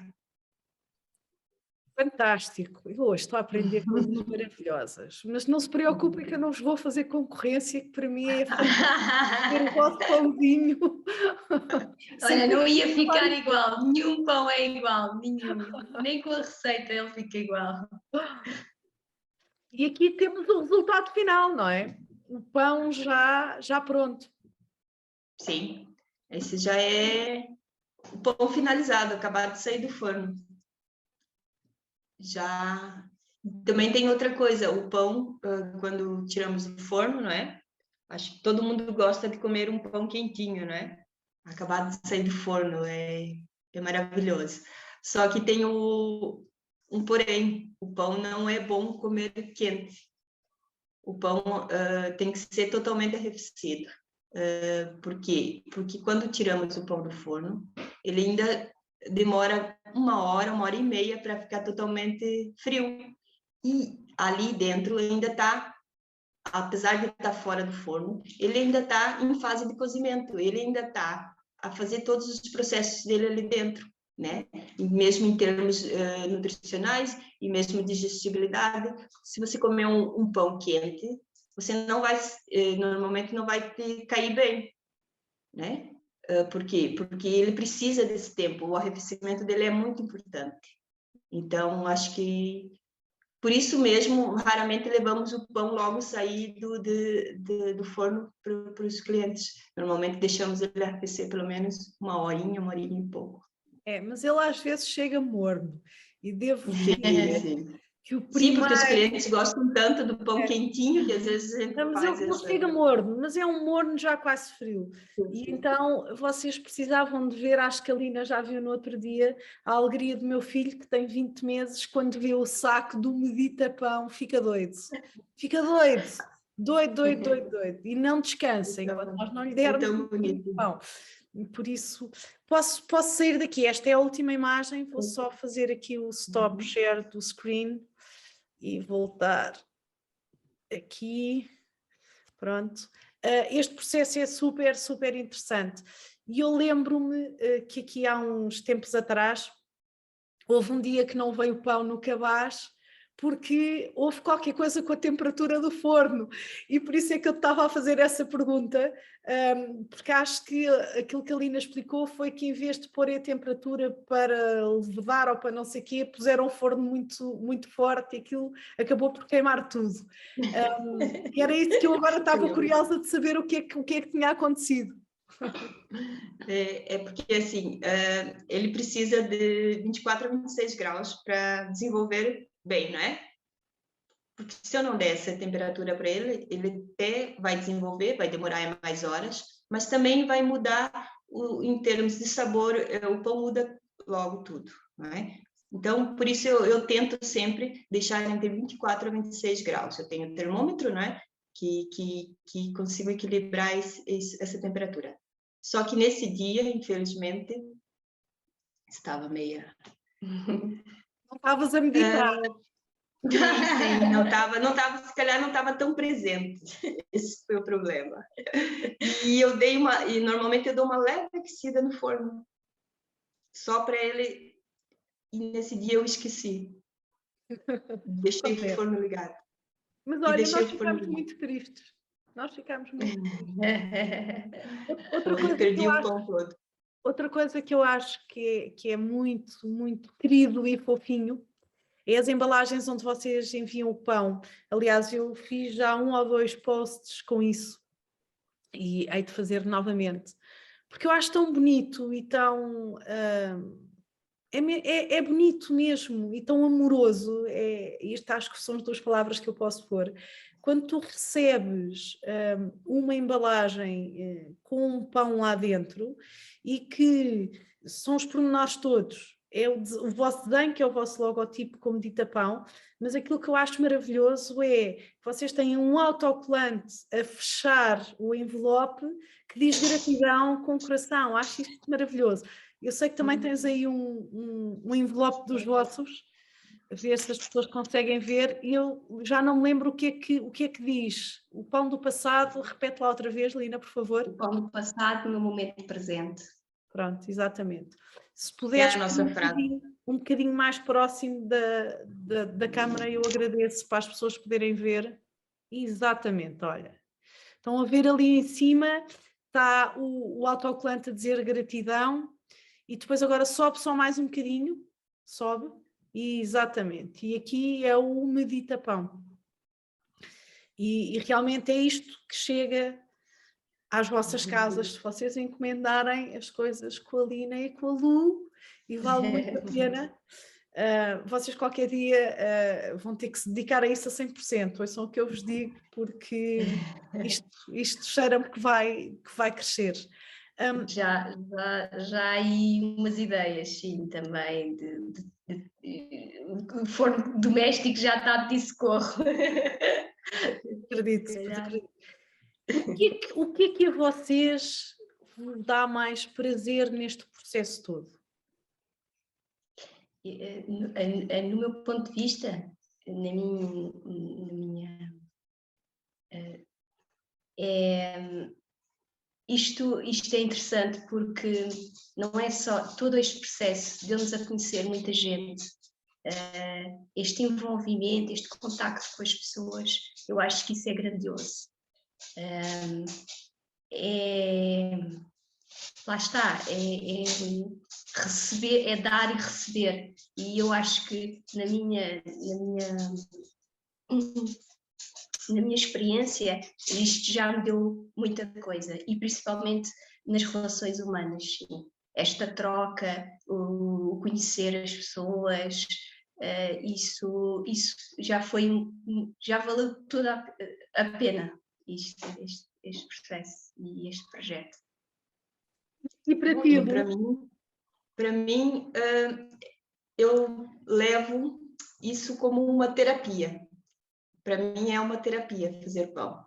Speaker 1: Fantástico, eu hoje estou a aprender coisas maravilhosas, mas não se preocupem que eu não vos vou fazer concorrência, que para mim é fantástico ter o vosso pãozinho.
Speaker 2: Olha, não ia ficar igual, nenhum pão é igual, nenhum, nem com a receita ele fica igual.
Speaker 1: E aqui temos o resultado final, não é? O pão já pronto.
Speaker 3: Sim, esse já é o pão finalizado, acabado de sair do forno. Já também tem outra coisa, o pão, quando tiramos do forno, não é? Acho que todo mundo gosta de comer um pão quentinho, não é? Acabado de sair do forno, é maravilhoso. Só que tem um porém, o pão não é bom comer quente. O pão tem que ser totalmente arrefecido. Por quê? Porque quando tiramos o pão do forno, ele ainda demora 1 hora e meia para ficar totalmente frio. E ali dentro ainda está, apesar de estar fora do forno, ele ainda está em fase de cozimento, ele ainda está a fazer todos os processos dele ali dentro, né? E mesmo em termos nutricionais e mesmo digestibilidade, se você comer um pão quente, você não vai, normalmente não vai te cair bem, né? Por quê? Porque ele precisa desse tempo, o arrefecimento dele é muito importante. Então, acho que por isso mesmo, raramente levamos o pão logo saído do forno para os clientes. Normalmente deixamos ele arrefecer pelo menos 1 horinha e pouco.
Speaker 1: Mas ele às vezes chega morno. E devo dizer que o primeiro...
Speaker 3: Sim, porque os clientes gostam tanto do pão quentinho que às vezes a gente faz
Speaker 1: ele chega morno, mas é um morno já quase frio. E então vocês precisavam de ver, acho que a Lina já viu no outro dia, a alegria do meu filho, que tem 20 meses, quando vê o saco do Medita Pão, fica doido. Fica doido. Doido. E não descansa enquanto nós não lhe dermos o pão. Por isso, posso sair daqui. Esta é a última imagem. Vou só fazer aqui o stop share do screen e voltar aqui. Pronto. Este processo é super, super interessante. E eu lembro-me que aqui há uns tempos atrás houve um dia que não veio pão no cabaz porque houve qualquer coisa com a temperatura do forno, e por isso é que eu estava a fazer essa pergunta, porque acho que aquilo que a Lina explicou foi que em vez de pôr a temperatura para levedar ou para não sei o quê, puseram um forno muito, muito forte e aquilo acabou por queimar tudo. E era isso que eu agora estava curiosa de saber o que é que tinha acontecido.
Speaker 3: É porque, assim, ele precisa de 24 a 26 graus para desenvolver bem, não é? Porque se eu não der essa temperatura para ele, ele até vai desenvolver, vai demorar mais horas, mas também vai mudar, em termos de sabor, o pão muda logo tudo, não é? Então, por isso eu tento sempre deixar entre 24 a 26 graus. Eu tenho termômetro, não é? Que consigo equilibrar essa temperatura. Só que nesse dia, infelizmente, estava meia...
Speaker 1: Não estavas a meditar.
Speaker 3: Sim, não estava, se calhar não estava tão presente. Esse foi o problema. E normalmente eu dou uma leve aquecida no forno, só para ele, e nesse dia eu esqueci. Deixei o forno ligado.
Speaker 1: Mas olha, nós ficámos muito tristes. Nós ficámos muito tristes. Outra coisa que eu acho que é muito, muito querido e fofinho é as embalagens onde vocês enviam o pão. Aliás, eu fiz já 1 ou 2 posts com isso e hei de fazer novamente, porque eu acho tão bonito e tão... é bonito mesmo e tão amoroso. Isto acho que são as 2 palavras que eu posso pôr. Quando tu recebes uma embalagem com um pão lá dentro e que são os pormenores todos, é o vosso desenho, que é o vosso logotipo como Medita Pão, mas aquilo que eu acho maravilhoso é que vocês têm um autocolante a fechar o envelope que diz gratidão com coração. Acho isto maravilhoso. Eu sei que também tens aí um envelope dos vossos, a ver se as pessoas conseguem ver, e eu já não me lembro o que é que diz. O pão do passado, repete lá outra vez, Lina, por favor.
Speaker 2: O pão do passado no momento presente.
Speaker 1: Pronto, exatamente. Se puderes
Speaker 3: a nossa frase.
Speaker 1: Um bocadinho mais próximo da câmara, eu agradeço para as pessoas poderem ver. Exatamente, olha. Estão a ver ali em cima, está o autocolante a dizer gratidão, e depois agora sobe só mais um bocadinho, sobe, exatamente. E aqui é o Medita Pão. E realmente é isto que chega às vossas casas, se vocês encomendarem as coisas com a Lina e com a Lu, e vale muito a pena. Vocês qualquer dia vão ter que se dedicar a isso a 100%, ouçam o que eu vos digo, porque isto cheira-me que vai crescer.
Speaker 2: Já há aí umas ideias, sim, também, o forno doméstico já está de socorro.
Speaker 1: Acredito. O que é que a vocês vos dá mais prazer neste processo todo?
Speaker 2: No meu ponto de vista, na minha isto é interessante porque não é só todo este processo de nos a conhecer muita gente, este envolvimento, este contacto com as pessoas, eu acho que isso é grandioso. Lá está, receber, é dar e receber, e eu acho que na minha experiência isto já me deu muita coisa, e principalmente nas relações humanas, sim. Esta troca, o conhecer as pessoas, isso já valeu toda a pena, este processo e este projeto.
Speaker 1: E para ti,
Speaker 3: para mim, eu levo isso como uma terapia. Para mim é uma terapia fazer pão.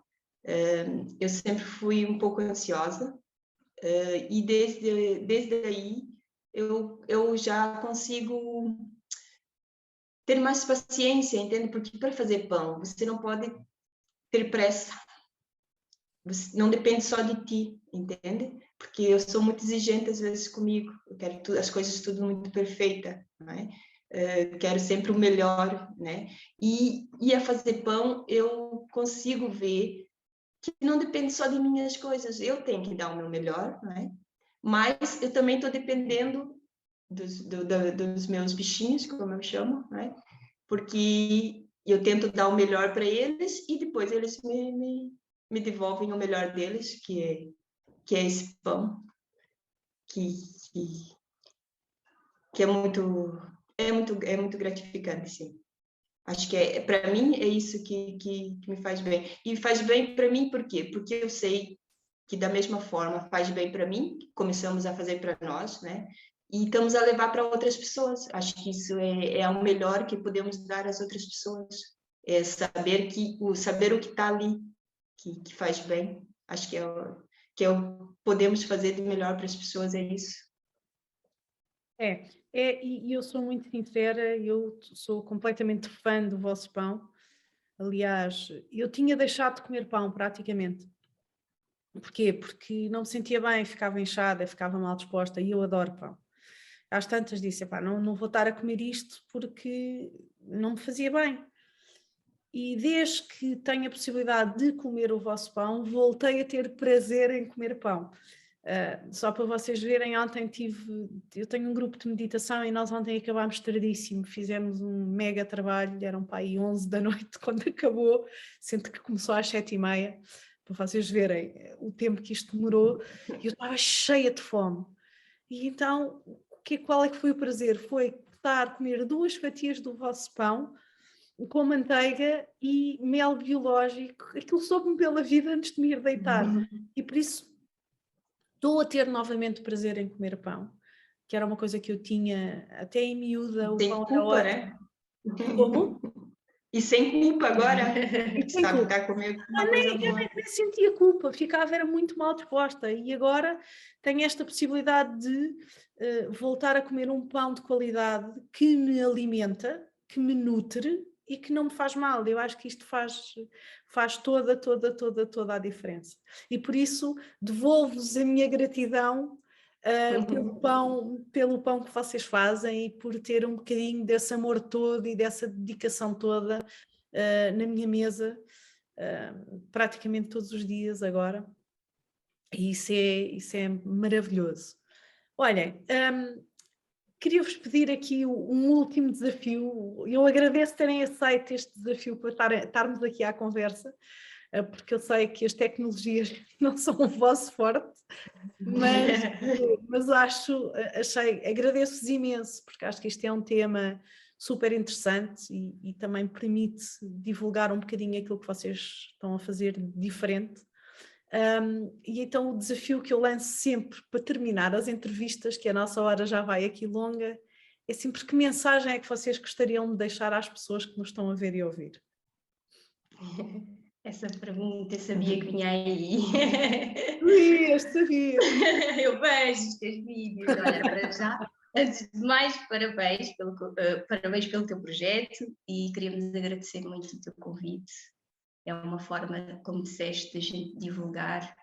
Speaker 3: Eu sempre fui um pouco ansiosa e desde aí eu já consigo ter mais paciência, entende? Porque para fazer pão você não pode ter pressa. Você não depende só de ti, entende? Porque eu sou muito exigente às vezes comigo. Eu quero as coisas tudo muito perfeita, não é? quero sempre o melhor, né? E a fazer pão, eu consigo ver que não depende só de minhas coisas. Eu tenho que dar o meu melhor, né? Mas eu também estou dependendo dos meus bichinhos, como eu chamo, né? Porque eu tento dar o melhor para eles e depois eles me devolvem o melhor deles, que é esse pão, que, que, que é muito gratificante, sim. Acho que para mim é isso que me faz bem. E faz bem para mim por quê? Porque eu sei que da mesma forma faz bem para mim, começamos a fazer para nós, né? E estamos a levar para outras pessoas. Acho que isso é o melhor que podemos dar às outras pessoas. É saber o que está ali, que faz bem. Acho que podemos fazer de melhor para as pessoas, é isso.
Speaker 1: E eu sou muito sincera, eu sou completamente fã do vosso pão. Aliás, eu tinha deixado de comer pão praticamente. Porquê? Porque não me sentia bem, ficava inchada, ficava mal disposta e eu adoro pão. Às tantas disse, não vou estar a comer isto porque não me fazia bem. E desde que tenho a possibilidade de comer o vosso pão, voltei a ter prazer em comer pão. Só para vocês verem, eu tenho um grupo de meditação e nós ontem acabámos tardíssimo, fizemos um mega trabalho, eram para aí 11 da noite quando acabou, sendo que começou às 7h30, para vocês verem o tempo que isto demorou, e eu estava cheia de fome. E então, qual é que foi o prazer? Foi comer 2 fatias do vosso pão, com manteiga e mel biológico, aquilo soube-me pela vida antes de me ir deitar. E por isso estou a ter novamente prazer em comer pão, que era uma coisa que eu tinha até em miúda.
Speaker 3: Sem culpa, né?
Speaker 1: Como?
Speaker 3: E sem culpa agora,
Speaker 1: Sem
Speaker 3: sabe,
Speaker 1: culpa.
Speaker 3: tá comendo uma coisa boa.
Speaker 1: Eu nem sentia culpa, era muito mal disposta e agora tenho esta possibilidade de voltar a comer um pão de qualidade que me alimenta, que me nutre e que não me faz mal. Eu acho que isto faz toda a diferença. E por isso devolvo-vos a minha gratidão pelo pão que vocês fazem e por ter um bocadinho desse amor todo e dessa dedicação toda na minha mesa praticamente todos os dias agora. E isso é maravilhoso. Olhem, queria-vos pedir aqui um último desafio. Eu agradeço terem aceito este desafio para estarmos aqui à conversa, porque eu sei que as tecnologias não são o vosso forte, mas agradeço-vos imenso, porque acho que este é um tema super interessante e também permite divulgar um bocadinho aquilo que vocês estão a fazer diferente. E então o desafio que eu lanço sempre para terminar as entrevistas, que a nossa hora já vai aqui longa, é sempre: que mensagem é que vocês gostariam de deixar às pessoas que nos estão a ver e ouvir?
Speaker 2: Essa pergunta eu sabia que vinha aí.
Speaker 1: Sabia.
Speaker 2: Eu vejo os teus vídeos. Olha, para já, antes de mais, parabéns pelo teu projeto e queríamos agradecer muito o teu convite. É uma forma, como disseste, de a gente divulgar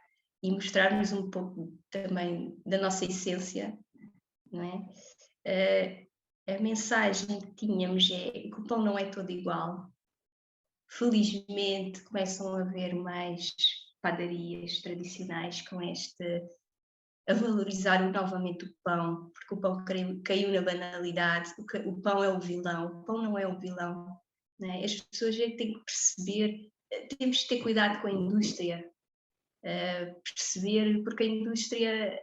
Speaker 2: e mostrar-nos um pouco também da nossa essência, não é? A mensagem que tínhamos é que o pão não é todo igual. Felizmente começam a haver mais padarias tradicionais com a valorizar novamente o pão, porque o pão caiu na banalidade, o pão é o vilão, o pão não é o vilão, não é? As pessoas têm que perceber, temos que ter cuidado com a indústria, perceber, porque a indústria,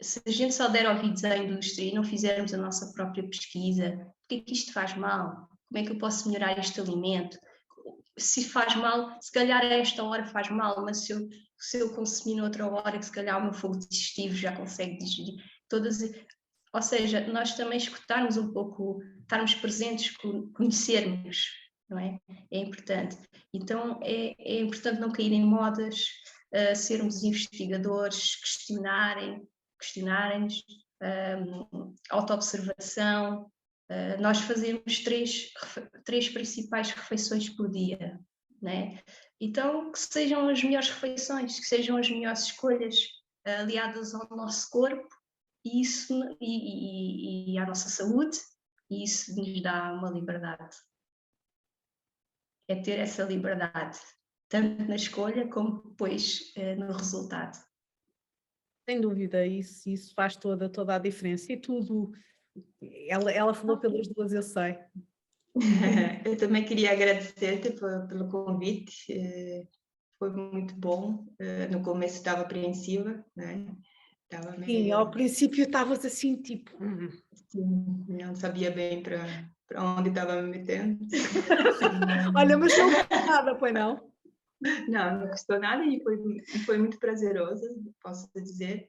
Speaker 2: se a gente só der ouvidos à indústria e não fizermos a nossa própria pesquisa, porque é que isto faz mal? Como é que eu posso melhorar este alimento? Se faz mal, se calhar a esta hora faz mal, mas se eu consumir noutra hora, que se calhar o meu fogo digestivo já consegue digerir. Ou seja, nós também escutarmos um pouco, estarmos presentes, conhecermos, não é? É importante. Então é importante não cair em modas, sermos investigadores, questionarem-nos, autoobservação. Nós fazemos três principais refeições por dia, né? Então que sejam as melhores refeições, que sejam as melhores escolhas aliadas ao nosso corpo e à nossa saúde, e isso nos dá uma liberdade. É ter essa liberdade, tanto na escolha como depois no resultado.
Speaker 1: Sem dúvida, isso faz toda a diferença. E tudo, ela falou pelas duas, eu sei.
Speaker 3: Eu também queria agradecer-te pelo convite, foi muito bom. No começo estava apreensiva, né? Estava
Speaker 1: Sim,
Speaker 3: meio...
Speaker 1: ao princípio estavas assim, tipo...
Speaker 3: Sim, não sabia bem para onde estava me metendo.
Speaker 1: Olha, mas não custa nada, pois não?
Speaker 3: Não, não custou nada e foi muito prazeroso, posso dizer.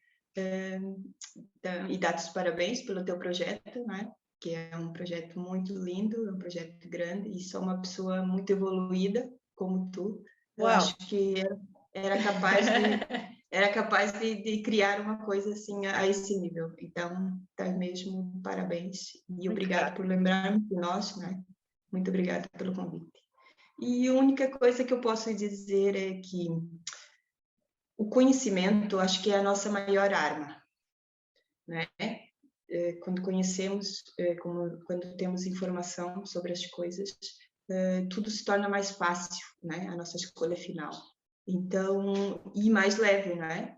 Speaker 3: E dar os parabéns pelo teu projeto, né? Que é um projeto muito lindo, é um projeto grande e sou uma pessoa muito evoluída como tu. Eu
Speaker 1: Uau.
Speaker 3: acho que era capaz de criar uma coisa assim a esse nível. Então, tá mesmo parabéns e obrigado por lembrar-me de nós, né? Muito obrigada pelo convite. E a única coisa que eu posso dizer é que o conhecimento, acho que é a nossa maior arma, né? Quando conhecemos, quando temos informação sobre as coisas, tudo se torna mais fácil, né? A nossa escolha final. Então, e mais leve, né?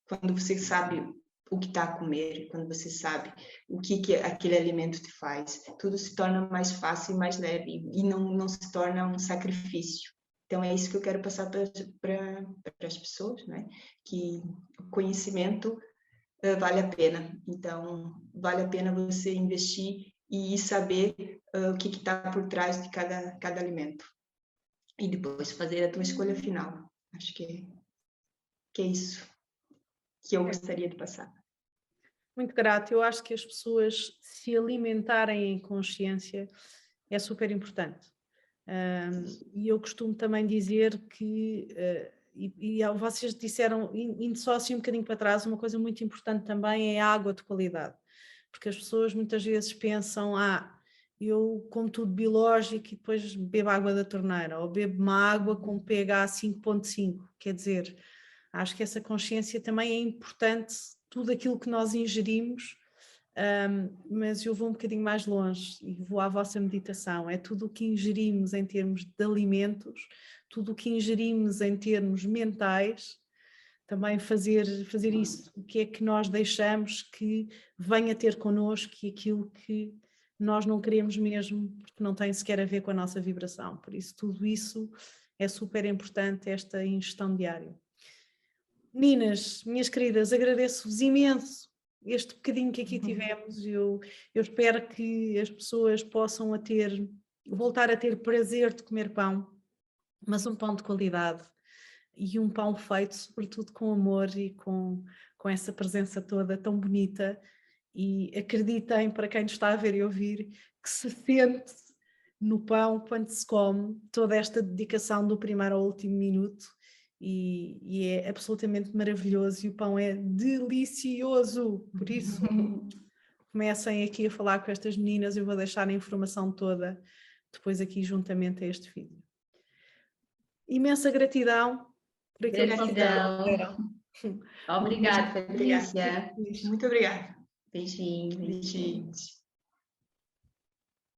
Speaker 3: Quando você sabe o que está a comer, quando você sabe o que aquele alimento te faz, tudo se torna mais fácil e mais leve e não se torna um sacrifício. Então, é isso que eu quero passar para as pessoas, né? Que o conhecimento vale a pena. Então, vale a pena você investir e saber o que está por trás de cada alimento. E depois fazer a tua escolha final. Acho que é isso que eu gostaria de passar.
Speaker 1: Muito grata. Eu acho que as pessoas se alimentarem em consciência é super importante. E eu costumo também dizer que, e vocês disseram, indo só assim um bocadinho para trás, uma coisa muito importante também é a água de qualidade. Porque as pessoas muitas vezes pensam, eu como tudo biológico e depois bebo água da torneira, ou bebo uma água com pH 5.5, quer dizer, acho que essa consciência também é importante, tudo aquilo que nós ingerimos, mas eu vou um bocadinho mais longe e vou à vossa meditação, é tudo o que ingerimos em termos de alimentos, tudo o que ingerimos em termos mentais, também fazer isso, o que é que nós deixamos que venha ter connosco e aquilo que nós não queremos mesmo, porque não tem sequer a ver com a nossa vibração, por isso tudo isso é super importante, esta ingestão diária. Meninas, minhas queridas, agradeço-vos imenso este bocadinho que aqui tivemos. Eu espero que as pessoas possam voltar a ter prazer de comer pão, mas um pão de qualidade e um pão feito sobretudo com amor e com essa presença toda tão bonita. E acreditem, para quem nos está a ver e ouvir, que se sente no pão quando se come toda esta dedicação do primeiro ao último minuto. E é absolutamente maravilhoso e o pão é delicioso, por isso comecem aqui a falar com estas meninas, eu vou deixar a informação toda depois aqui juntamente a este vídeo. Imensa gratidão por aquilo que
Speaker 2: Gratidão. Obrigada, Patrícia.
Speaker 3: Muito obrigada.
Speaker 2: Beijinhos.
Speaker 3: Beijinhos.